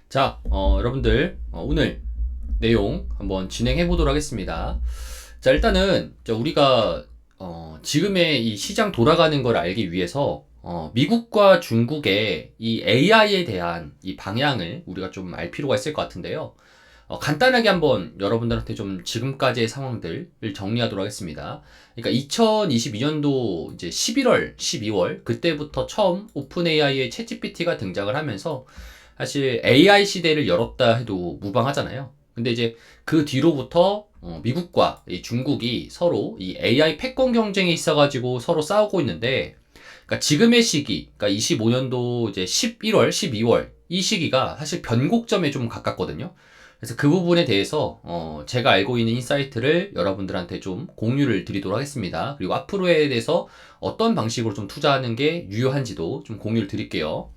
자, 여러분들, 오늘 내용 한번 진행해 보도록 하겠습니다. 자, 일단은, 우리가, 지금의 이 시장 돌아가는 걸 알기 위해서, 미국과 중국의 이 AI에 대한 이 방향을 우리가 좀 알 필요가 있을 것 같은데요. 간단하게 한번 여러분들한테 좀 지금까지의 상황들을 정리하도록 하겠습니다. 그러니까 2022년도 이제 11월, 12월, 그때부터 처음 오픈 AI의 챗GPT가 등장을 하면서 사실 AI 시대를 열었다 해도 무방하잖아요. 근데 이제 그 뒤로부터 미국과 이 중국이 서로 이 AI 패권 경쟁에 있어가지고 서로 싸우고 있는데, 그러니까 지금의 시기, 그러니까 25년도 이제 11월, 12월 이 시기가 사실 변곡점에 좀 가깝거든요. 그래서 그 부분에 대해서 제가 알고 있는 인사이트를 여러분들한테 좀 공유를 드리도록 하겠습니다. 그리고 앞으로에 대해서 어떤 방식으로 좀 투자하는 게 유효한지도 좀 공유를 드릴게요.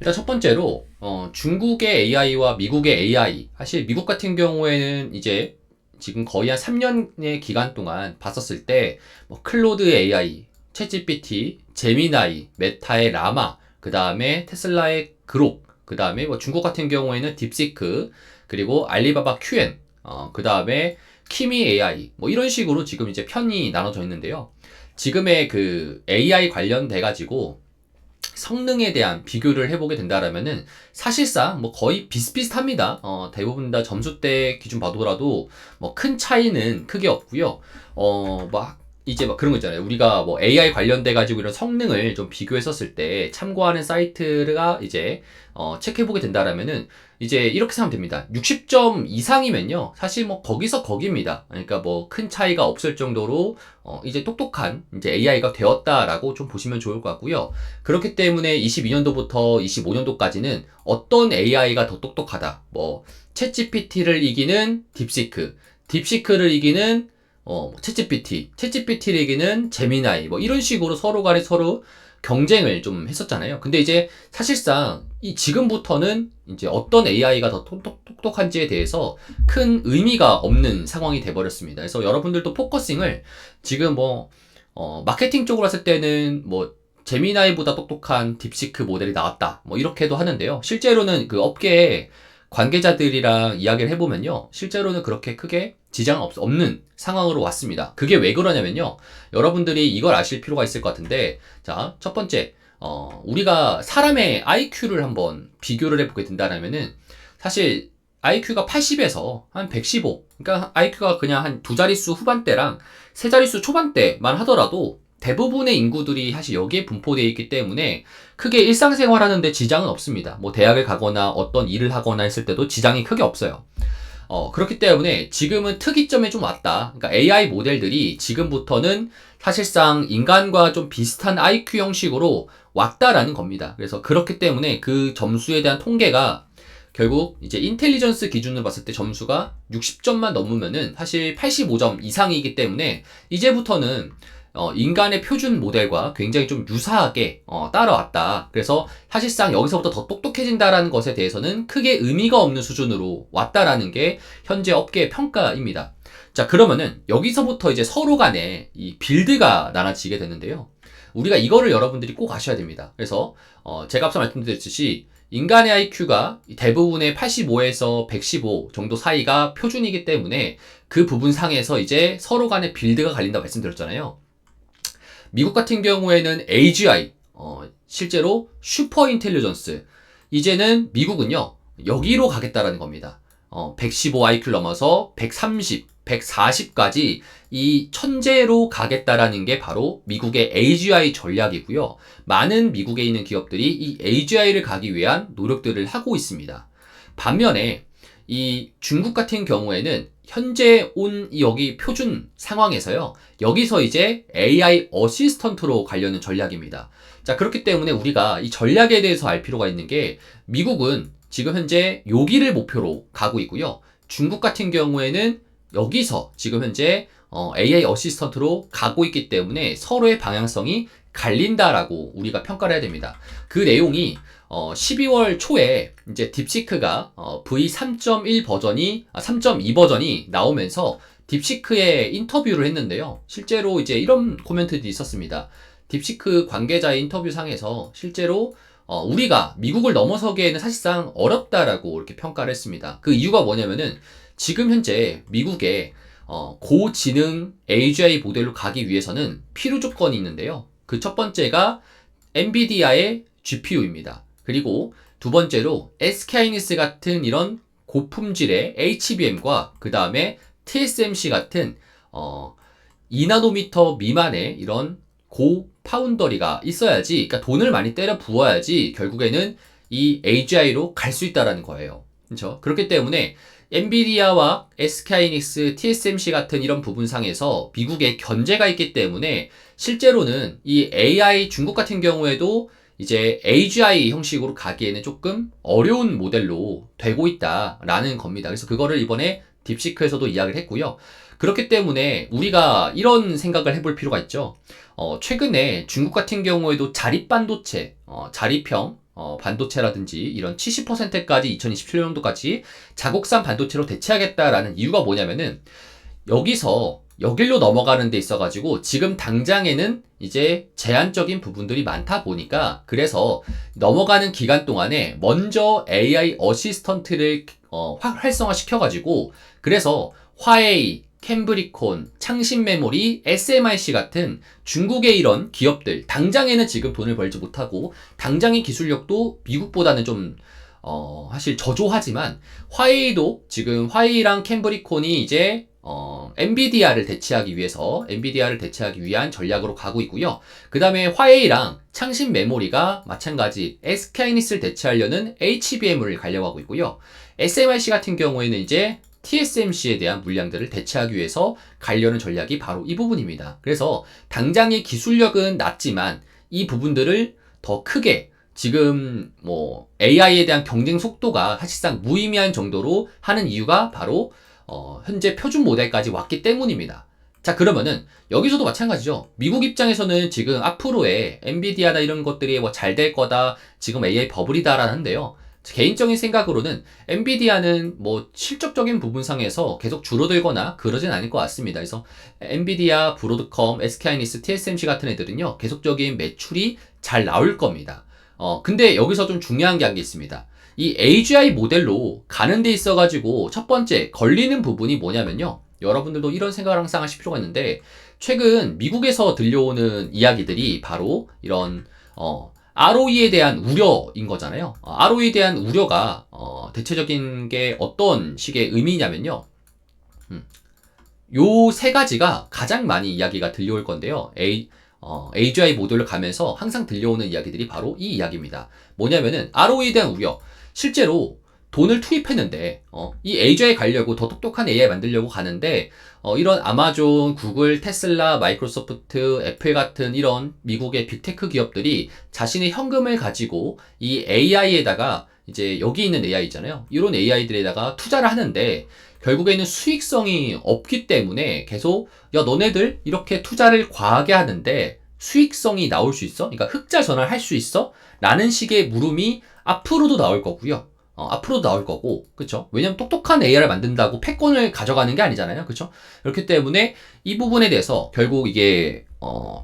일단 첫 번째로 중국의 AI와 미국의 AI, 사실 미국 같은 경우에는 이제 지금 거의 한 3년의 기간 동안 봤었을 때 뭐 클로드 AI, 챗GPT, 제미나이, 메타의 라마, 그 다음에 테슬라의 그록, 그 다음에 뭐 중국 같은 경우에는 딥시크, 그리고 알리바바 QN, 그 다음에 키미 AI, 뭐 이런 식으로 지금 이제 편이 나눠져 있는데요. 지금의 그 AI 관련돼 가지고 성능에 대한 비교를 해보게 된다라면은 사실상 뭐 거의 비슷비슷합니다. 대부분 다 점수대 기준 봐도라도 뭐 큰 차이는 크게 없고요. 막 이제 막 그런 거 있잖아요. 우리가 뭐 AI 관련돼 가지고 이런 성능을 좀 비교했었을 때 참고하는 사이트가 이제 체크해보게 된다라면은 이제 이렇게 생각하면 됩니다. 60점 이상이면요, 사실 뭐 거기서 거기입니다. 그러니까 뭐 큰 차이가 없을 정도로 이제 똑똑한 이제 AI가 되었다라고 좀 보시면 좋을 것 같고요. 그렇기 때문에 22년도부터 25년도까지는 어떤 AI가 더 똑똑하다, 뭐 챗GPT를 이기는 딥시크, 딥시크를 이기는 챗GPT, 챗GPT를 이기는 제미나이, 뭐 이런 식으로 서로 간에 서로 경쟁을 좀 했었잖아요. 근데 이제 사실상 이 지금부터는 이제 어떤 AI가 더 똑똑한지에 대해서 큰 의미가 없는 상황이 돼버렸습니다. 그래서 여러분들도 포커싱을 지금 뭐 마케팅 쪽으로 했을 때는 뭐 제미나이보다 똑똑한 딥시크 모델이 나왔다, 뭐 이렇게도 하는데요. 실제로는 그 업계에 관계자들이랑 이야기를 해보면요, 실제로는 그렇게 크게 지장 없는 상황으로 왔습니다. 그게 왜 그러냐면요, 여러분들이 이걸 아실 필요가 있을 것 같은데, 자, 첫 번째, 우리가 사람의 IQ를 한번 비교를 해보게 된다면은 사실 IQ가 80에서 한 115, 그러니까 IQ가 그냥 한 두 자릿수 후반대랑 세 자릿수 초반대만 하더라도 대부분의 인구들이 사실 여기에 분포되어 있기 때문에 크게 일상생활 하는데 지장은 없습니다. 뭐 대학을 가거나 어떤 일을 하거나 했을 때도 지장이 크게 없어요. 그렇기 때문에 지금은 특이점에 좀 왔다. 그러니까 AI 모델들이 지금부터는 사실상 인간과 좀 비슷한 IQ 형식으로 왔다라는 겁니다. 그래서 그렇기 때문에 그 점수에 대한 통계가 결국 이제 인텔리전스 기준으로 봤을 때 점수가 60점만 넘으면은 사실 85점 이상이기 때문에 이제부터는 인간의 표준 모델과 굉장히 좀 유사하게 따라왔다. 그래서 사실상 여기서부터 더 똑똑해진다라는 것에 대해서는 크게 의미가 없는 수준으로 왔다라는 게 현재 업계의 평가입니다. 자, 그러면은 여기서부터 이제 서로 간에 이 빌드가 나눠지게 되는데요. 우리가 이거를 여러분들이 꼭 아셔야 됩니다. 그래서 제가 앞서 말씀드렸듯이 인간의 IQ가 대부분의 85에서 115 정도 사이가 표준이기 때문에 그 부분 상에서 이제 서로 간의 빌드가 갈린다고 말씀드렸잖아요. 미국 같은 경우에는 AGI, 실제로 슈퍼 인텔리전스. 이제는 미국은요, 여기로 가겠다라는 겁니다. 115 IQ를 넘어서 130, 140까지 이 천재로 가겠다라는 게 바로 미국의 AGI 전략이고요. 많은 미국에 있는 기업들이 이 AGI를 가기 위한 노력들을 하고 있습니다. 반면에 이 중국 같은 경우에는 현재 온 여기 표준 상황에서요, 여기서 이제 AI 어시스턴트로 가려는 전략입니다. 자, 그렇기 때문에 우리가 이 전략에 대해서 알 필요가 있는 게, 미국은 지금 현재 여기를 목표로 가고 있고요. 중국 같은 경우에는 여기서 지금 현재 AI 어시스턴트로 가고 있기 때문에 서로의 방향성이 갈린다라고 우리가 평가를 해야 됩니다. 그 내용이 12월 초에 이제 딥시크가 V3.1 버전이 3.2 버전이 나오면서 딥시크의 인터뷰를 했는데요. 실제로 이제 이런 코멘트들이 있었습니다. 딥시크 관계자의 인터뷰 상에서 실제로 우리가 미국을 넘어서기에는 사실상 어렵다라고 이렇게 평가를 했습니다. 그 이유가 뭐냐면은 지금 현재 미국의 고지능 AGI 모델로 가기 위해서는 필요 조건이 있는데요. 그 첫 번째가 엔비디아의 GPU입니다. 그리고 두 번째로 SK하이닉스 같은 이런 고품질의 HBM과 그 다음에 TSMC 같은 2나노미터 미만의 이런 고파운더리가 있어야지, 그러니까 돈을 많이 때려 부어야지 결국에는 이 AGI로 갈 수 있다라는 거예요. 그렇죠? 그렇기 때문에 엔비디아와 SK하이닉스, TSMC 같은 이런 부분상에서 미국의 견제가 있기 때문에 실제로는 이 AI 중국 같은 경우에도 이제 AGI 형식으로 가기에는 조금 어려운 모델로 되고 있다라는 겁니다. 그래서 그거를 이번에 딥시크에서도 이야기를 했고요. 그렇기 때문에 우리가 이런 생각을 해볼 필요가 있죠. 최근에 중국 같은 경우에도 자립반도체, 자립형 반도체라든지 이런 70%까지 2027년도까지 자국산 반도체로 대체하겠다라는 이유가 뭐냐면은 여기서 여길로 넘어가는 데 있어가지고 지금 당장에는 이제 제한적인 부분들이 많다 보니까 그래서 넘어가는 기간 동안에 먼저 AI 어시스턴트를 활성화 시켜가지고 그래서 화웨이, 캠브리콘, 창신메모리, SMIC 같은 중국의 이런 기업들 당장에는 지금 돈을 벌지 못하고 당장의 기술력도 미국보다는 좀 사실 저조하지만 화웨이도 지금 화웨이랑 캠브리콘이 이제 엔비디아를 대체하기 위한 전략으로 가고 있고요. 그 다음에 화웨이랑 창신 메모리가 마찬가지 SK하이닉스를 대체하려는 HBM을 가려고 하고 있고요. SMIC 같은 경우에는 이제 TSMC에 대한 물량들을 대체하기 위해서 가려는 전략이 바로 이 부분입니다. 그래서 당장의 기술력은 낮지만 이 부분들을 더 크게 지금 뭐 AI에 대한 경쟁 속도가 사실상 무의미한 정도로 하는 이유가 바로 현재 표준 모델까지 왔기 때문입니다. 자, 그러면은 여기서도 마찬가지죠. 미국 입장에서는 지금 앞으로의 엔비디아나 이런 것들이 뭐 잘 될 거다, 지금 AI 버블이다라는데요. 개인적인 생각으로는 엔비디아는 뭐 실적적인 부분상에서 계속 줄어들거나 그러진 않을 것 같습니다. 그래서 엔비디아, 브로드컴, SK하이닉스, TSMC 같은 애들은요 계속적인 매출이 잘 나올 겁니다. 근데 여기서 좀 중요한 게 한 게 있습니다. 이 AGI 모델로 가는 데 있어가지고 첫 번째 걸리는 부분이 뭐냐면요. 여러분들도 이런 생각을 항상 하실 필요가 있는데 최근 미국에서 들려오는 이야기들이 바로 이런 ROE에 대한 우려인 거잖아요. ROE에 대한 우려가 대체적인 게 어떤 식의 의미냐면요. 요 세 가지가 가장 많이 이야기가 들려올 건데요. AGI 모델로 가면서 항상 들려오는 이야기들이 바로 이 이야기입니다. 뭐냐면은 ROE에 대한 우려. 실제로 돈을 투입했는데 이 AGI 가려고 더 똑똑한 AI 만들려고 가는데 이런 아마존, 구글, 테슬라, 마이크로소프트, 애플 같은 이런 미국의 빅테크 기업들이 자신의 현금을 가지고 이 AI에다가 이제 여기 있는 AI 있잖아요. 이런 AI들에다가 투자를 하는데 결국에는 수익성이 없기 때문에 계속 야 너네들 이렇게 투자를 과하게 하는데 수익성이 나올 수 있어? 그러니까 흑자 전환할 수 있어? 라는 식의 물음이 앞으로도 나올 거고요. 앞으로도 나올 거고, 그쵸? 왜냐면 똑똑한 AI를 만든다고 패권을 가져가는 게 아니잖아요. 그쵸? 그렇기 때문에 이 부분에 대해서 결국 이게,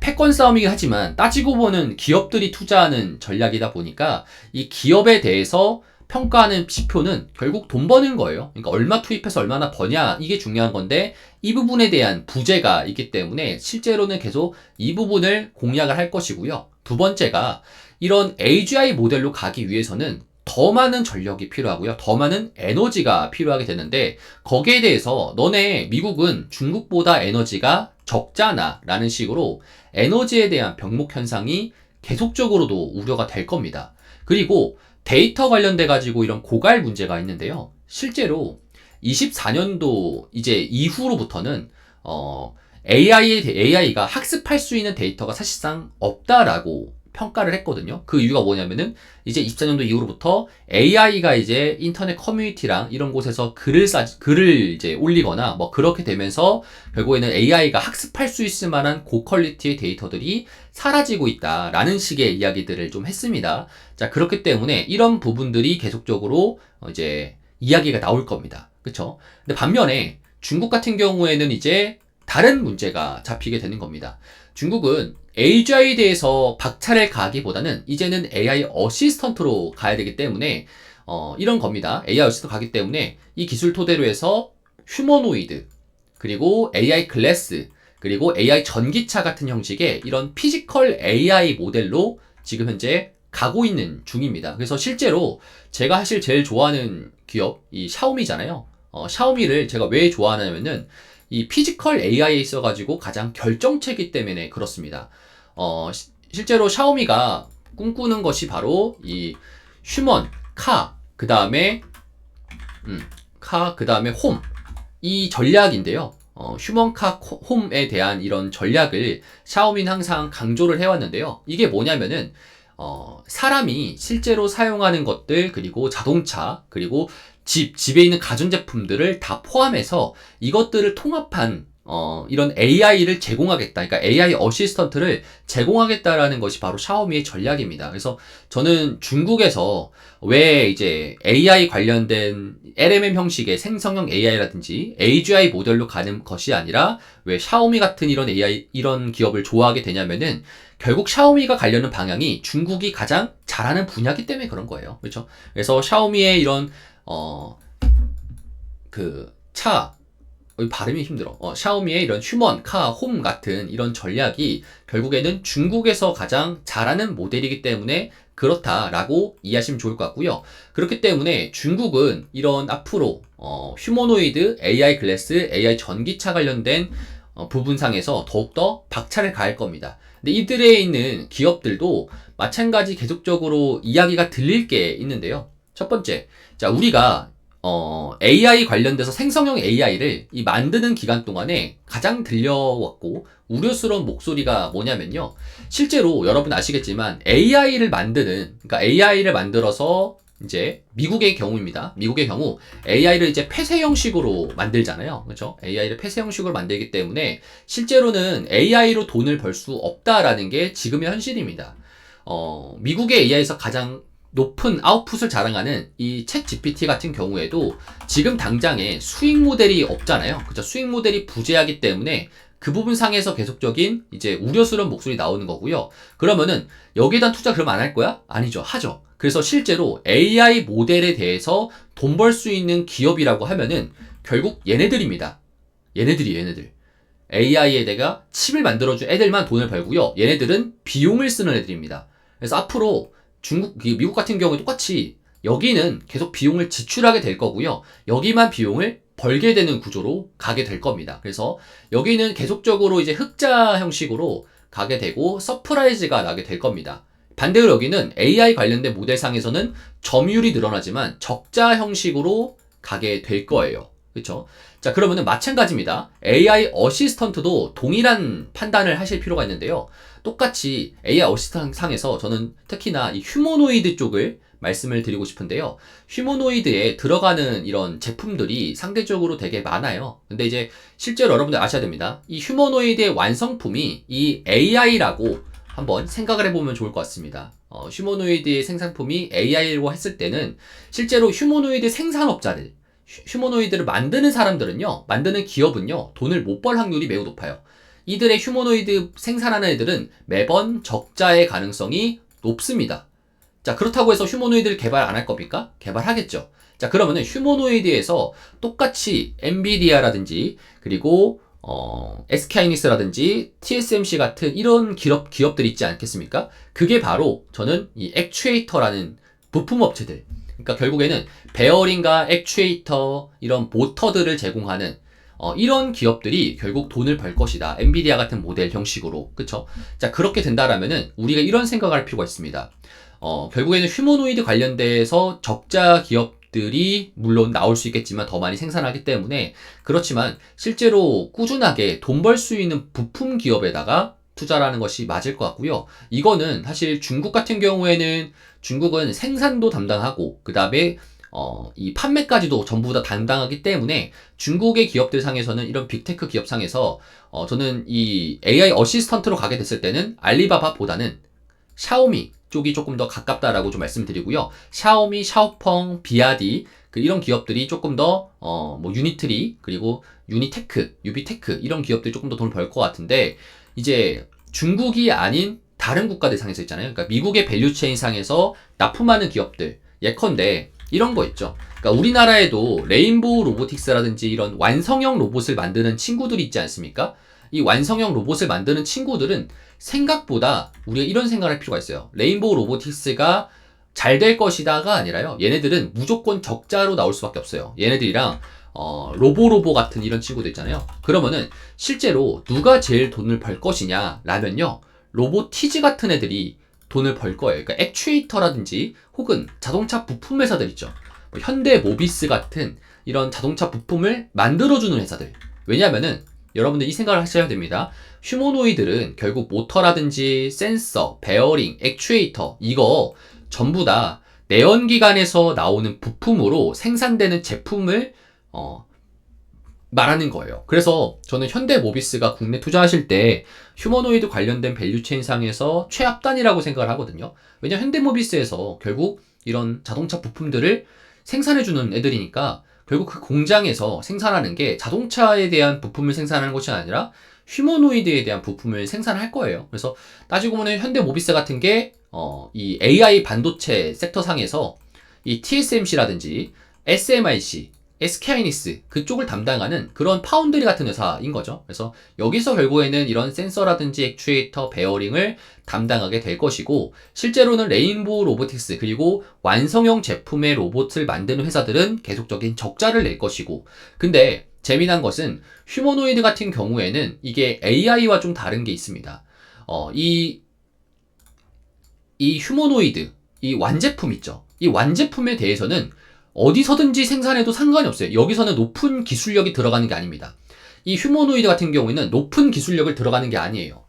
패권 싸움이긴 하지만 따지고 보는 기업들이 투자하는 전략이다 보니까 이 기업에 대해서 평가하는 지표는 결국 돈 버는 거예요. 그러니까 얼마 투입해서 얼마나 버냐, 이게 중요한 건데 이 부분에 대한 부재가 있기 때문에 실제로는 계속 이 부분을 공략을 할 것이고요. 두 번째가 이런 AGI 모델로 가기 위해서는 더 많은 전력이 필요하고요. 더 많은 에너지가 필요하게 되는데 거기에 대해서 너네 미국은 중국보다 에너지가 적잖아 라는 식으로 에너지에 대한 병목 현상이 계속적으로도 우려가 될 겁니다. 그리고 데이터 관련돼 가지고 이런 고갈 문제가 있는데요. 실제로 24년도 이제 이후로부터는 AI가 학습할 수 있는 데이터가 사실상 없다라고 평가를 했거든요. 그 이유가 뭐냐면은 이제 24년도 이후로부터 AI가 이제 인터넷 커뮤니티랑 이런 곳에서 글을 이제 올리거나 뭐 그렇게 되면서 결국에는 AI가 학습할 수 있을 만한 고퀄리티의 데이터들이 사라지고 있다라는 식의 이야기들을 좀 했습니다. 자, 그렇기 때문에 이런 부분들이 계속적으로 이제 이야기가 나올 겁니다. 그쵸? 근데 반면에 중국 같은 경우에는 이제 다른 문제가 잡히게 되는 겁니다. 중국은 AGI에 대해서 박차를 가기보다는 이제는 AI 어시스턴트로 가야 되기 때문에 이런 겁니다. AI 어시스턴트 가기 때문에 이 기술 토대로 해서 휴머노이드, 그리고 AI 글래스, 그리고 AI 전기차 같은 형식의 이런 피지컬 AI 모델로 지금 현재 가고 있는 중입니다. 그래서 실제로 제가 사실 제일 좋아하는 기업, 이 샤오미잖아요. 샤오미를 제가 왜 좋아하냐면은 이 피지컬 AI에 있어가지고 가장 결정체이기 때문에 그렇습니다. 실제로 샤오미가 꿈꾸는 것이 바로 이 휴먼, 그 다음에 그 다음에 홈, 이 전략인데요. 휴먼카 홈에 대한 이런 전략을 샤오미는 항상 강조를 해왔는데요. 이게 뭐냐면은 사람이 실제로 사용하는 것들, 그리고 자동차, 그리고 집에 있는 가전제품들을 다 포함해서 이것들을 통합한 이런 AI를 제공하겠다. 그러니까 AI 어시스턴트를 제공하겠다라는 것이 바로 샤오미의 전략입니다. 그래서 저는 중국에서 왜 이제 AI 관련된 LMM 형식의 생성형 AI라든지 AGI 모델로 가는 것이 아니라 왜 샤오미 같은 이런 AI, 이런 기업을 좋아하게 되냐면은 결국 샤오미가 가려는 방향이 중국이 가장 잘하는 분야이기 때문에 그런 거예요. 그렇죠? 그래서 샤오미의 이런 발음이 힘들어. 샤오미의 이런 휴먼, 홈 같은 이런 전략이 결국에는 중국에서 가장 잘하는 모델이기 때문에 그렇다라고 이해하시면 좋을 것 같고요. 그렇기 때문에 중국은 이런 앞으로 휴머노이드, AI 글래스, AI 전기차 관련된 부분상에서 더욱더 박차를 가할 겁니다. 근데 이들에 있는 기업들도 마찬가지 계속적으로 이야기가 들릴 게 있는데요. 첫 번째, 자, 우리가 AI 관련돼서 생성형 AI를 이 만드는 기간 동안에 가장 들려왔고 우려스러운 목소리가 뭐냐면요. 실제로 여러분 아시겠지만 그러니까 AI를 만들어서 이제 미국의 경우입니다. 미국의 경우 AI를 이제 폐쇄 형식으로 만들잖아요. 그렇죠? AI를 폐쇄 형식으로 만들기 때문에 실제로는 AI로 돈을 벌 수 없다라는 게 지금의 현실입니다. 미국의 AI에서 가장 높은 아웃풋을 자랑하는 이 챗 GPT 같은 경우에도 지금 당장에 수익 모델이 없잖아요. 그죠? 수익 모델이 부재하기 때문에 그 부분 상에서 계속적인 이제 우려스러운 목소리 나오는 거고요. 그러면은 여기에 대한 투자 그럼 안 할 거야? 아니죠. 하죠. 그래서 실제로 AI 모델에 대해서 돈 벌 수 있는 기업이라고 하면은 결국 얘네들입니다. 얘네들. AI에 내가 칩을 만들어준 애들만 돈을 벌고요. 얘네들은 비용을 쓰는 애들입니다. 그래서 앞으로 미국 같은 경우에 똑같이 여기는 계속 비용을 지출하게 될 거고요. 여기만 비용을 벌게 되는 구조로 가게 될 겁니다. 그래서 여기는 계속적으로 이제 흑자 형식으로 가게 되고 서프라이즈가 나게 될 겁니다. 반대로 여기는 AI 관련된 모델상에서는 점유율이 늘어나지만 적자 형식으로 가게 될 거예요. 그렇죠? 자, 그러면은 마찬가지입니다. AI 어시스턴트도 동일한 판단을 하실 필요가 있는데요. 똑같이 AI 어시스턴트 상에서 저는 특히나 이 휴머노이드 쪽을 말씀을 드리고 싶은데요. 휴머노이드에 들어가는 이런 제품들이 상대적으로 되게 많아요. 근데 이제 실제로 여러분들 아셔야 됩니다. 이 휴머노이드의 완성품이 이 AI라고 한번 생각을 해보면 좋을 것 같습니다. 휴머노이드의 생산품이 AI라고 했을 때는 실제로 휴머노이드 생산업자들, 휴머노이드를 만드는 사람들은요, 만드는 기업은요, 돈을 못 벌 확률이 매우 높아요. 이들의 휴머노이드 생산하는 애들은 매번 적자의 가능성이 높습니다. 자, 그렇다고 해서 휴머노이드를 개발 안 할 겁니까? 개발하겠죠. 자, 그러면은 휴머노이드에서 똑같이 엔비디아라든지 그리고 SK하이닉스라든지 TSMC 같은 이런 기업들이 있지 않겠습니까? 그게 바로 저는 이 액추에이터라는 부품 업체들, 그러니까 결국에는 베어링과 액추에이터 이런 모터들을 제공하는 이런 기업들이 결국 돈을 벌 것이다. 엔비디아 같은 모델 형식으로. 그쵸? 자, 그렇게 된다라면은 우리가 이런 생각을 할 필요가 있습니다. 결국에는 휴머노이드 관련돼서 적자 기업들이 물론 나올 수 있겠지만 더 많이 생산하기 때문에 그렇지만 실제로 꾸준하게 돈 벌 수 있는 부품 기업에다가 투자라는 것이 맞을 것 같고요. 이거는 사실 중국 같은 경우에는 중국은 생산도 담당하고 그 다음에 이 판매까지도 전부 다 담당하기 때문에 중국의 기업들 상에서는 이런 빅테크 기업 상에서 저는 이 AI 어시스턴트로 가게 됐을 때는 알리바바보다는 샤오미 쪽이 조금 더 가깝다라고 좀 말씀드리고요. 샤오미, 샤오펑, 비아디 이런 기업들이 조금 더 뭐 유니트리 그리고 유비테크 이런 기업들이 조금 더 돈을 벌 것 같은데 이제 중국이 아닌 다른 국가들 상에서 있잖아요. 그러니까 미국의 밸류체인 상에서 납품하는 기업들, 예컨대 이런 거 있죠. 그러니까 우리나라에도 레인보우 로보틱스라든지 이런 완성형 로봇을 만드는 친구들이 있지 않습니까? 이 완성형 로봇을 만드는 친구들은 생각보다 우리가 이런 생각을 할 필요가 있어요. 레인보우 로보틱스가 잘 될 것이다가 아니라요. 얘네들은 무조건 적자로 나올 수밖에 없어요. 얘네들이랑 로보로보 같은 이런 친구들 있잖아요. 그러면은 실제로 누가 제일 돈을 벌 것이냐 라면요. 로보티즈 같은 애들이 돈을 벌 거예요. 그러니까 액추에이터라든지 혹은 자동차 부품 회사들 있죠. 뭐 현대 모비스 같은 이런 자동차 부품을 만들어주는 회사들. 왜냐면은 여러분들 이 생각을 하셔야 됩니다. 휴머노이들은 결국 모터라든지 센서, 베어링, 액추에이터 이거 전부 다 내연기관에서 나오는 부품으로 생산되는 제품을 말하는 거예요. 그래서 저는 현대모비스가 국내 투자하실 때 휴머노이드 관련된 밸류체인상에서 최합단이라고 생각을 하거든요. 왜냐면 현대모비스에서 결국 이런 자동차 부품들을 생산해주는 애들이니까 결국 그 공장에서 생산하는 게 자동차에 대한 부품을 생산하는 것이 아니라 휴머노이드에 대한 부품을 생산할 거예요. 그래서 따지고 보면 현대모비스 같은 게 이 AI 반도체 섹터 상에서 이 TSMC라든지 SMIC, SK하이닉스 그쪽을 담당하는 그런 파운드리 같은 회사인 거죠. 그래서 여기서 결국에는 이런 센서라든지 액추에이터, 베어링을 담당하게 될 것이고 실제로는 레인보우 로보틱스 그리고 완성형 제품의 로봇을 만드는 회사들은 계속적인 적자를 낼 것이고 근데 재미난 것은 휴머노이드 같은 경우에는 이게 AI와 좀 다른 게 있습니다. 이 휴머노이드, 이 완제품 있죠. 이 완제품에 대해서는 어디서든지 생산해도 상관이 없어요. 여기서는 높은 기술력이 들어가는 게 아닙니다. 이 휴머노이드 같은 경우에는 높은 기술력을 들어가는 게 아니에요.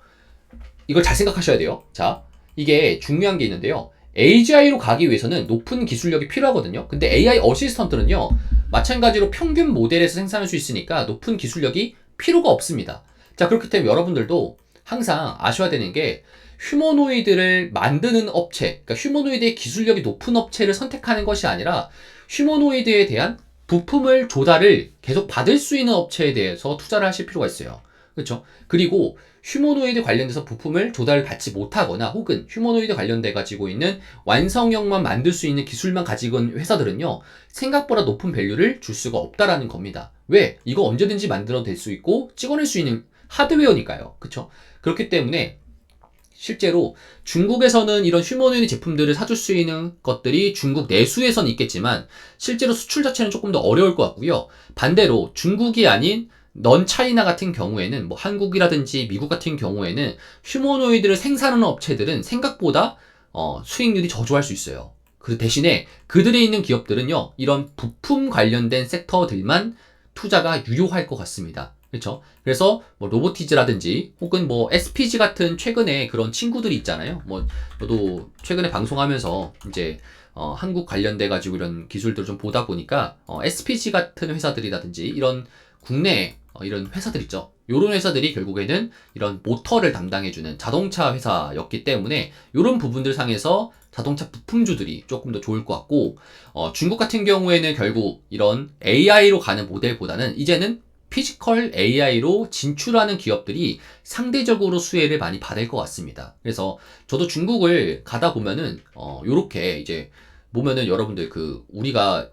이걸 잘 생각하셔야 돼요. 자, 이게 중요한 게 있는데요. AGI로 가기 위해서는 높은 기술력이 필요하거든요. 근데 AI 어시스턴트는요, 마찬가지로 평균 모델에서 생산할 수 있으니까 높은 기술력이 필요가 없습니다. 자, 그렇기 때문에 여러분들도 항상 아셔야 되는 게 휴머노이드를 만드는 업체, 그러니까 휴머노이드의 기술력이 높은 업체를 선택하는 것이 아니라 휴머노이드에 대한 부품을 조달을 계속 받을 수 있는 업체에 대해서 투자를 하실 필요가 있어요. 그렇죠? 그리고 휴머노이드 관련돼서 부품을 조달을 받지 못하거나 혹은 휴머노이드 관련돼 가지고 있는 완성형만 만들 수 있는 기술만 가지고 있는 회사들은요. 생각보다 높은 밸류를 줄 수가 없다라는 겁니다. 왜? 이거 언제든지 만들어도 될 수 있고 찍어낼 수 있는 하드웨어니까요. 그렇죠? 그렇기 때문에 실제로 중국에서는 이런 휴머노이드 제품들을 사줄 수 있는 것들이 중국 내수에선 있겠지만 실제로 수출 자체는 조금 더 어려울 것 같고요. 반대로 중국이 아닌 넌 차이나 같은 경우에는 뭐 한국이라든지 미국 같은 경우에는 휴머노이드를 생산하는 업체들은 생각보다 수익률이 저조할 수 있어요. 그 대신에 그들에 있는 기업들은요. 이런 부품 관련된 섹터들만 투자가 유효할 것 같습니다. 그렇죠? 그래서 뭐 로보티즈라든지 혹은 뭐 SPG 같은 최근에 그런 친구들이 있잖아요. 뭐 저도 최근에 방송하면서 이제 한국 관련돼 가지고 이런 기술들을 좀 보다 보니까 SPG 같은 회사들이라든지 이런 국내 이런 회사들 있죠. 요런 회사들이 결국에는 이런 모터를 담당해주는 자동차 회사였기 때문에 요런 부분들 상에서 자동차 부품주들이 조금 더 좋을 것 같고 중국 같은 경우에는 결국 이런 AI로 가는 모델보다는 이제는 피지컬 AI로 진출하는 기업들이 상대적으로 수혜를 많이 받을 것 같습니다. 그래서 저도 중국을 가다 보면은 요렇게 이제 보면은 여러분들 우리가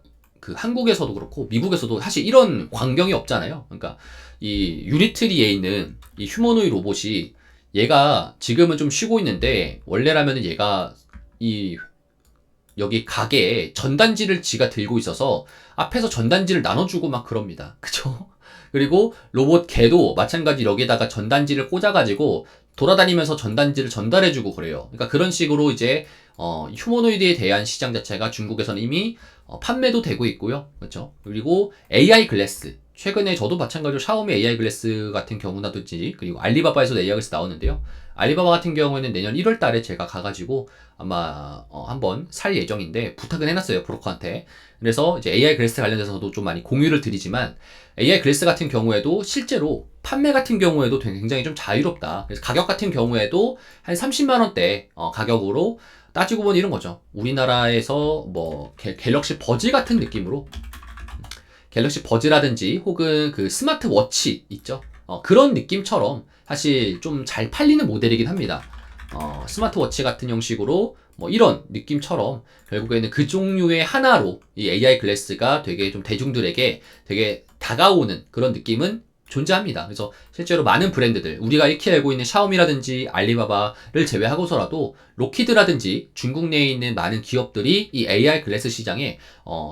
한국에서도 그렇고 미국에서도 사실 이런 광경이 없잖아요. 그러니까 이 유니트리에 있는 이 휴머노이 로봇이 얘가 지금은 좀 쉬고 있는데 원래라면은 얘가 이 여기 가게에 전단지를 지가 들고 있어서 앞에서 전단지를 나눠주고 막 그럽니다. 그쵸? 그리고 로봇 개도 마찬가지 여기다가 전단지를 꽂아가지고 돌아다니면서 전단지를 전달해주고 그래요. 그러니까 그런 식으로 이제 휴머노이드에 대한 시장 자체가 중국에서는 이미 판매도 되고 있고요. 그렇죠? 그리고 AI 글래스. 최근에 저도 마찬가지로 샤오미 AI 글래스 같은 경우라든지 그리고 알리바바에서도 AI 글래스 나오는데요. 알리바바 같은 경우에는 내년 1월 달에 제가 가가지고 아마 한번 살 예정인데 부탁은 해놨어요. 브로커한테. 그래서 이제 AI 글래스 관련해서도 좀 많이 공유를 드리지만 AI 글래스 같은 경우에도 실제로 판매 같은 경우에도 굉장히 좀 자유롭다. 그래서 가격 같은 경우에도 한 30만 원대 가격으로 따지고 보면 이런 거죠. 우리나라에서 뭐 갤럭시 버즈 같은 느낌으로 갤럭시 버즈라든지 혹은 그 스마트워치 있죠. 그런 느낌처럼 사실 좀 잘 팔리는 모델이긴 합니다. 스마트워치 같은 형식으로 뭐 이런 느낌처럼 결국에는 그 종류의 하나로 이 AI 글래스가 되게 좀 대중들에게 되게 다가오는 그런 느낌은 존재합니다. 그래서 실제로 많은 브랜드들, 우리가 익히 알고 있는 샤오미라든지 알리바바를 제외하고서라도 로키드라든지 중국 내에 있는 많은 기업들이 이 AI 글래스 시장에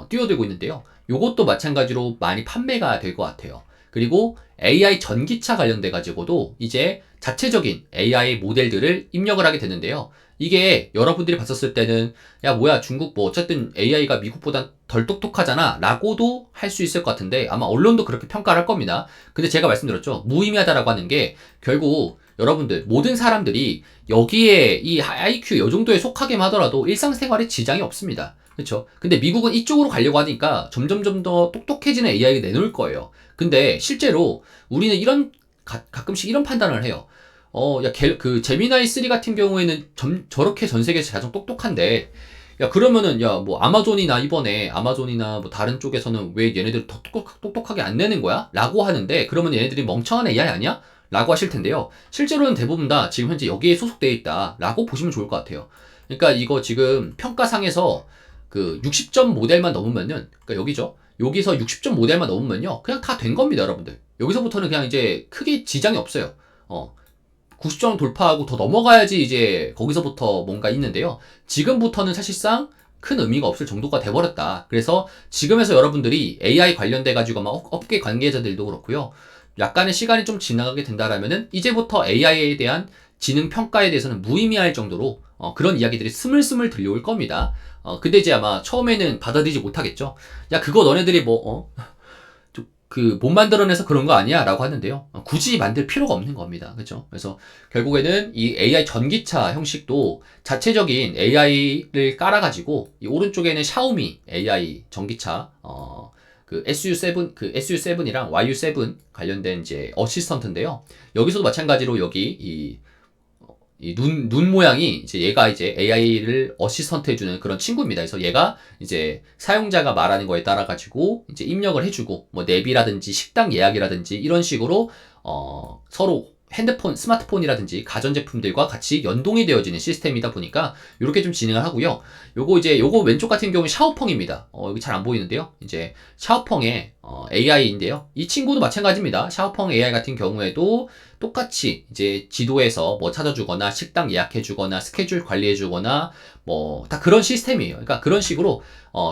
뛰어들고 있는데요. 요것도 마찬가지로 많이 판매가 될 것 같아요. 그리고 AI 전기차 관련돼 가지고도 이제 자체적인 AI 모델들을 입력을 하게 되는데요. 이게 여러분들이 봤었을 때는 야 뭐야 중국 뭐 어쨌든 AI가 미국보다 덜 똑똑하잖아 라고도 할 수 있을 것 같은데 아마 언론도 그렇게 평가를 할 겁니다. 근데 제가 말씀드렸죠. 무의미하다라고 하는 게 결국 여러분들 모든 사람들이 여기에 이 IQ 요 정도에 속하게만 하더라도 일상생활에 지장이 없습니다. 그렇죠? 근데 미국은 이쪽으로 가려고 하니까 점점점 더 똑똑해지는 AI가 내놓을 거예요. 근데 실제로 우리는 가끔씩 이런 판단을 해요. 그 제미나이 3 같은 경우에는 저렇게 전 세계에서 가장 똑똑한데 야 그러면은 야 뭐 아마존이나 뭐 다른 쪽에서는 왜 얘네들 더 똑똑하게 안 내는 거야? 라고 하는데 그러면 얘네들이 멍청한 AI 아니야? 라고 하실 텐데요. 실제로는 대부분 다 지금 현재 여기에 소속되어 있다 라고 보시면 좋을 것 같아요. 그러니까 이거 지금 평가상에서 그 60점 모델만 넘으면은 그러니까 여기죠. 여기서 60점 모델만 넘으면요. 그냥 다 된 겁니다, 여러분들. 여기서부터는 그냥 이제 크게 지장이 없어요. 90점 돌파하고 더 넘어가야지 이제 거기서부터 뭔가 있는데요. 지금부터는 사실상 큰 의미가 없을 정도가 돼버렸다. 그래서 지금에서 여러분들이 AI 관련돼 가지고 막 업계 관계자들도 그렇고요. 약간의 시간이 좀 지나가게 된다라면은 이제부터 AI에 대한 지능 평가에 대해서는 무의미할 정도로 그런 이야기들이 스물스물 들려올 겁니다. 근데 이제 아마 처음에는 받아들이지 못하겠죠. 야 그거 너네들이 못 만들어내서 그런 거 아니야? 라고 하는데요. 굳이 만들 필요가 없는 겁니다. 그죠? 그래서 결국에는 이 AI 전기차 형식도 자체적인 AI를 깔아가지고, 이 오른쪽에는 샤오미 AI 전기차, 그 SU7이랑 YU7 관련된 이제 어시스턴트인데요. 여기서도 마찬가지로 여기 눈 모양이 얘가 AI를 어시스턴트 해주는 그런 친구입니다. 그래서 얘가 이제 사용자가 말하는 거에 따라 가지고 이제 입력을 해주고 뭐 내비라든지 식당 예약이라든지 이런 식으로 서로 스마트폰이라든지 가전제품들과 같이 연동이 되어지는 시스템이다 보니까 이렇게 좀 진행을 하고요. 요거 왼쪽 같은 경우는 샤오펑입니다. 여기 잘 안 보이는데요. 이제 샤오펑의 AI인데요. 이 친구도 마찬가지입니다. 샤오펑 AI 같은 경우에도 똑같이 이제 지도에서 뭐 찾아주거나 식당 예약해주거나 스케줄 관리해주거나 뭐 다 그런 시스템이에요. 그러니까 그런 식으로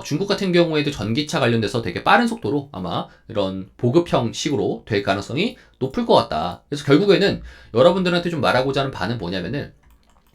중국 같은 경우에도 전기차 관련돼서 되게 빠른 속도로 아마 이런 보급형 식으로 될 가능성이 높을 것 같다. 그래서 결국에는 여러분들한테 좀 말하고자 하는 바는 뭐냐면은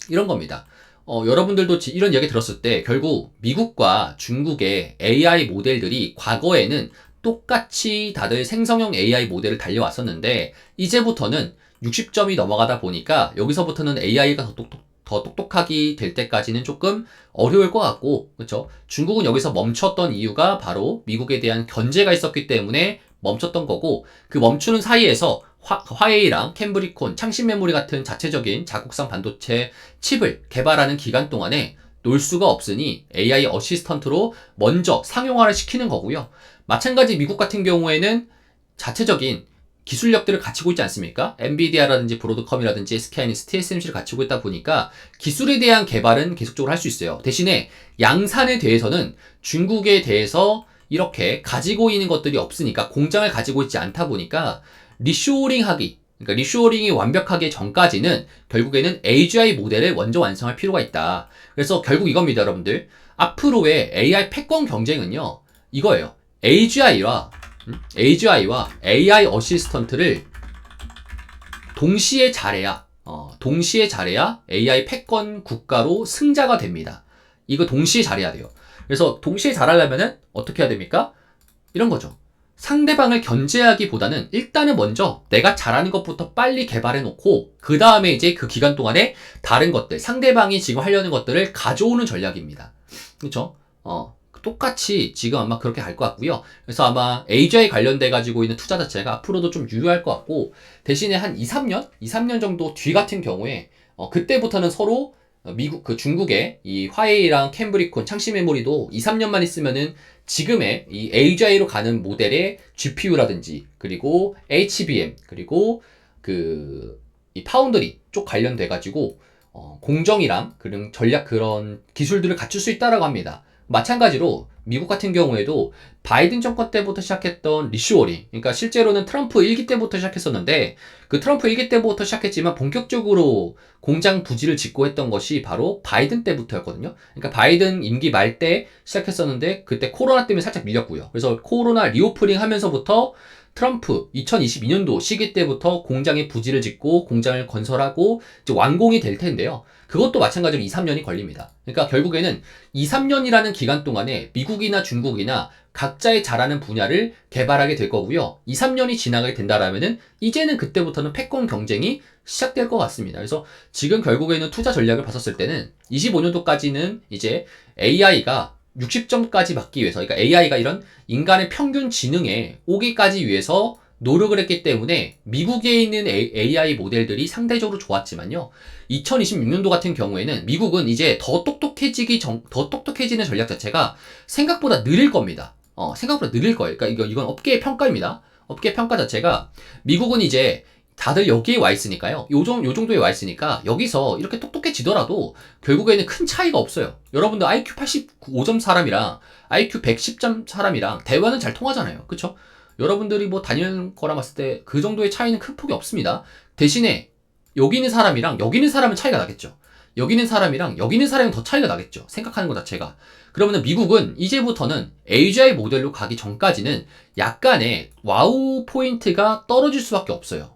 이런 겁니다. 여러분들도 이런 이야기 들었을 때 결국 미국과 중국의 AI 모델들이 과거에는 똑같이 다들 생성형 AI 모델을 달려왔었는데 이제부터는 60점이 넘어가다 보니까 여기서부터는 AI가 더 똑똑하게 될 때까지는 조금 어려울 것 같고, 그렇죠? 중국은 여기서 멈췄던 이유가 바로 미국에 대한 견제가 있었기 때문에 멈췄던 거고, 그 멈추는 사이에서 화웨이랑 캠브리콘, 창신 메모리 같은 자체적인 자국산 반도체 칩을 개발하는 기간 동안에 놀 수가 없으니 AI 어시스턴트로 먼저 상용화를 시키는 거고요. 마찬가지 미국 같은 경우에는 자체적인 기술력들을 갖추고 있지 않습니까? 엔비디아라든지 브로드컴이라든지 SK하이닉스, TSMC를 갖추고 있다 보니까 기술에 대한 개발은 계속적으로 할 수 있어요. 대신에 양산에 대해서는 중국에 대해서 이렇게 가지고 있는 것들이 없으니까 공장을 가지고 있지 않다 보니까 그러니까 리쇼어링이 완벽하게 전까지는 결국에는 AGI 모델을 먼저 완성할 필요가 있다. 그래서 결국 이겁니다, 여러분들. 앞으로의 AI 패권 경쟁은요, 이거예요. AGI와 AI 어시스턴트를 동시에 잘해야 AI 패권 국가로 승자가 됩니다. 이거 동시에 잘해야 돼요. 그래서 동시에 잘하려면은 어떻게 해야 됩니까? 이런 거죠. 상대방을 견제하기보다는 일단은 먼저 내가 잘하는 것부터 빨리 개발해 놓고 그 다음에 이제 그 기간 동안에 다른 것들, 상대방이 지금 하려는 것들을 가져오는 전략입니다. 그렇죠? 똑같이 지금 아마 그렇게 갈 것 같고요. 그래서 아마 AGI 관련돼 가지고 있는 투자 자체가 앞으로도 좀 유효할 것 같고, 대신에 한 2, 3년 정도 뒤 같은 경우에 그때부터는 서로 미국, 중국의 이 화웨이랑 캠브리콘 창시 메모리도 2, 3년만 있으면은 지금의 이 AGI로 가는 모델의 GPU라든지, 그리고 HBM, 그리고 이 파운드리 쪽 관련돼가지고, 공정이랑 그런 전략 그런 기술들을 갖출 수 있다라고 합니다. 마찬가지로 미국 같은 경우에도 바이든 정권 때부터 시작했던 리쇼어링, 그러니까 실제로는 트럼프 1기 때부터 시작했었는데, 그 트럼프 1기 때부터 시작했지만 본격적으로 공장 부지를 짓고 했던 것이 바로 바이든 때부터였거든요. 그러니까 바이든 임기 말 때 시작했었는데 그때 코로나 때문에 살짝 밀렸고요. 그래서 코로나 리오프닝 하면서부터 트럼프 2022년도 시기 때부터 공장에 부지를 짓고 공장을 건설하고 이제 완공이 될 텐데요. 그것도 마찬가지로 2, 3년이 걸립니다. 그러니까 결국에는 2, 3년이라는 기간 동안에 미국이나 중국이나 각자의 잘하는 분야를 개발하게 될 거고요. 2, 3년이 지나게 된다라면은 이제는 그때부터는 패권 경쟁이 시작될 것 같습니다. 그래서 지금 결국에는 투자 전략을 봤었을 때는 25년도까지는 이제 AI가 60점까지 받기 위해서, 그러니까 AI가 이런 인간의 평균 지능에 오기까지 위해서 노력을 했기 때문에 미국에 있는 AI 모델들이 상대적으로 좋았지만요. 2026년도 같은 경우에는 미국은 이제 더 똑똑해지는 전략 자체가 생각보다 느릴 겁니다. 생각보다 느릴 거예요. 그러니까 이건 업계의 평가입니다. 업계 평가 자체가 미국은 이제 다들 여기에 와 있으니까요. 요 정도에 와 있으니까 여기서 이렇게 똑똑해지더라도 결국에는 큰 차이가 없어요. 여러분들 IQ 85점 사람이랑 IQ 110점 사람이랑 대화는 잘 통하잖아요. 그쵸? 여러분들이 뭐 다니는 거랑 봤을 때 그 정도의 차이는 큰 폭이 없습니다. 대신에 여기 있는 사람이랑 여기 있는 사람은 차이가 나겠죠. 여기 있는 사람이랑 여기 있는 사람은 더 차이가 나겠죠. 생각하는 것 자체가. 그러면 미국은 이제부터는 AGI 모델로 가기 전까지는 약간의 와우 포인트가 떨어질 수밖에 없어요.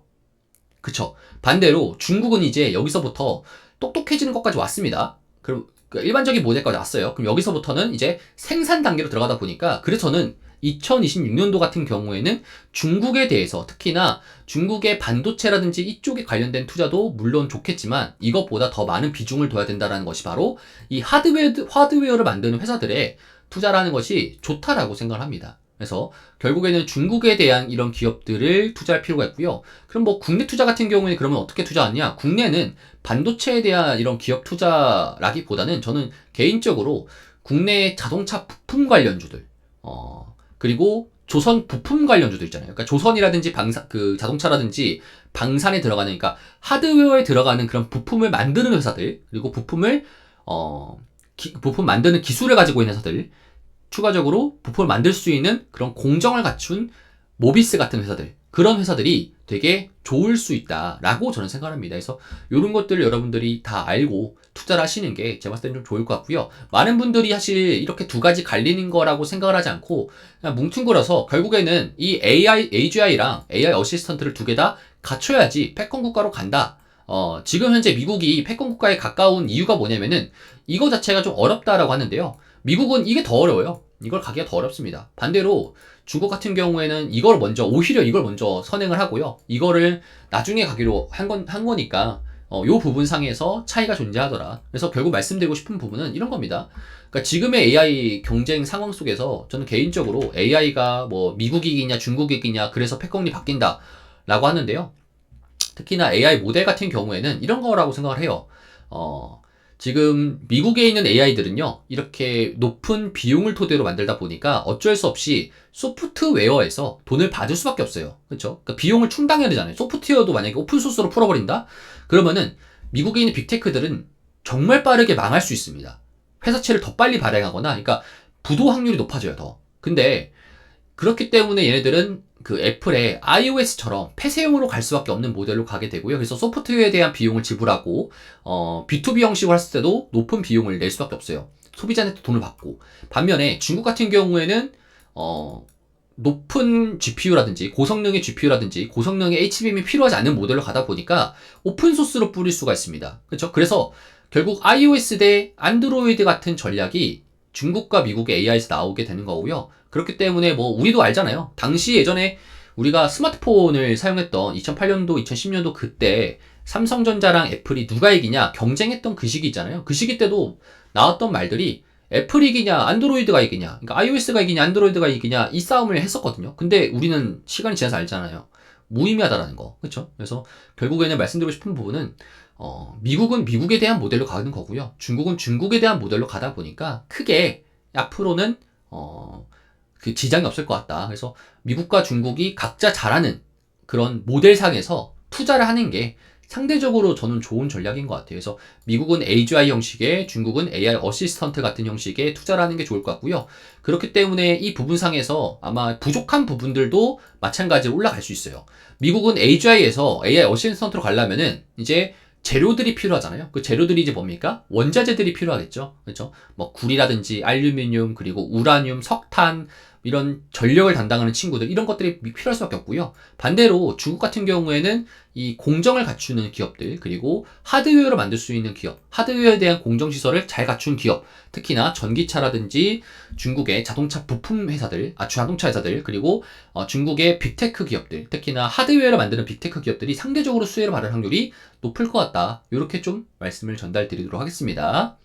그쵸. 반대로 중국은 이제 여기서부터 똑똑해지는 것까지 왔습니다. 그럼 일반적인 모델까지 왔어요. 그럼 여기서부터는 이제 생산 단계로 들어가다 보니까, 그래서 저는 2026년도 같은 경우에는 중국에 대해서, 특히나 중국의 반도체라든지 이쪽에 관련된 투자도 물론 좋겠지만 이것보다 더 많은 비중을 둬야 된다는 것이 바로 이 하드웨어를 만드는 회사들의 투자라는 것이 좋다라고 생각을 합니다. 그래서 결국에는 중국에 대한 이런 기업들을 투자할 필요가 있고요. 그럼 뭐 국내 투자 같은 경우에는 그러면 어떻게 투자하느냐? 국내는 반도체에 대한 이런 기업 투자라기보다는 저는 개인적으로 국내 자동차 부품 관련주들, 그리고 조선 부품 관련주들 있잖아요. 그러니까 조선이라든지 자동차라든지 방산에 들어가는, 그러니까 하드웨어에 들어가는 그런 부품을 만드는 회사들, 그리고 부품 만드는 기술을 가지고 있는 회사들, 추가적으로 부품을 만들 수 있는 그런 공정을 갖춘 모비스 같은 회사들, 그런 회사들이 되게 좋을 수 있다라고 저는 생각합니다. 그래서 이런 것들을 여러분들이 다 알고 투자를 하시는 게 제가 봤을 때는 좀 좋을 것 같고요. 많은 분들이 사실 이렇게 두 가지 갈리는 거라고 생각을 하지 않고 그냥 뭉뚱그려서 결국에는 이 AGI랑 AI 어시스턴트를 두 개 다 갖춰야지 패권 국가로 간다. 지금 현재 미국이 패권 국가에 가까운 이유가 뭐냐면은 이거 자체가 좀 어렵다라고 하는데요. 미국은 이게 더 어려워요. 이걸 가기가 더 어렵습니다. 반대로 중국 같은 경우에는 오히려 이걸 먼저 선행을 하고요. 이거를 나중에 가기로 한 거니까, 요 부분상에서 차이가 존재하더라. 그래서 결국 말씀드리고 싶은 부분은 이런 겁니다. 그러니까 지금의 AI 경쟁 상황 속에서 저는 개인적으로 AI가 뭐 미국이기냐 중국이기냐 그래서 패권이 바뀐다 라고 하는데요. 특히나 AI 모델 같은 경우에는 이런 거라고 생각을 해요. 지금 미국에 있는 AI들은요, 이렇게 높은 비용을 토대로 만들다 보니까 어쩔 수 없이 소프트웨어에서 돈을 받을 수밖에 없어요. 그렇죠? 그러니까 비용을 충당해야 되잖아요. 소프트웨어도 만약에 오픈소스로 풀어버린다? 그러면은 미국에 있는 빅테크들은 정말 빠르게 망할 수 있습니다. 회사채를 더 빨리 발행하거나, 그러니까 부도 확률이 높아져요, 더. 근데 그렇기 때문에 얘네들은 그 애플의 iOS처럼 폐쇄형으로 갈 수밖에 없는 모델로 가게 되고요. 그래서 소프트웨어에 대한 비용을 지불하고, B2B 형식으로 했을 때도 높은 비용을 낼 수밖에 없어요. 소비자한테 돈을 받고. 반면에 중국 같은 경우에는, 높은 GPU라든지 고성능의 GPU라든지 고성능의 HBM이 필요하지 않는 모델로 가다 보니까 오픈소스로 뿌릴 수가 있습니다. 그렇죠? 그래서 결국 iOS 대 안드로이드 같은 전략이 중국과 미국의 AI에서 나오게 되는 거고요. 그렇기 때문에 뭐 우리도 알잖아요. 당시 예전에 우리가 스마트폰을 사용했던 2008년도, 2010년도 그때 삼성전자랑 애플이 누가 이기냐 경쟁했던 그 시기 있잖아요. 그 시기 때도 나왔던 말들이 애플이 이기냐 안드로이드가 이기냐, 그러니까 iOS가 이기냐 안드로이드가 이기냐 이 싸움을 했었거든요. 근데 우리는 시간이 지나서 알잖아요. 무의미하다라는 거. 그렇죠? 그래서 결국에는 말씀드리고 싶은 부분은 미국은 미국에 대한 모델로 가는 거고요. 중국은 중국에 대한 모델로 가다 보니까 크게 앞으로는 그 지장이 없을 것 같다. 그래서 미국과 중국이 각자 잘하는 그런 모델상에서 투자를 하는 게 상대적으로 저는 좋은 전략인 것 같아요. 그래서 미국은 AGI 형식의, 중국은 AI 어시스턴트 같은 형식의 투자를 하는 게 좋을 것 같고요. 그렇기 때문에 이 부분상에서 아마 부족한 부분들도 마찬가지로 올라갈 수 있어요. 미국은 AGI에서 AI 어시스턴트로 가려면은 이제 재료들이 필요하잖아요. 그 재료들이 이제 뭡니까? 원자재들이 필요하겠죠. 그렇죠? 뭐 구리라든지 알루미늄, 그리고 우라늄, 석탄, 이런 전력을 담당하는 친구들, 이런 것들이 필요할 수밖에 없고요. 반대로 중국 같은 경우에는 이 공정을 갖추는 기업들, 그리고 하드웨어를 만들 수 있는 기업, 하드웨어에 대한 공정시설을 잘 갖춘 기업, 특히나 전기차라든지 중국의 자동차 부품 회사들, 자동차 회사들, 그리고 중국의 빅테크 기업들, 특히나 하드웨어를 만드는 빅테크 기업들이 상대적으로 수혜를 받을 확률이 높을 것 같다. 이렇게 좀 말씀을 전달드리도록 하겠습니다.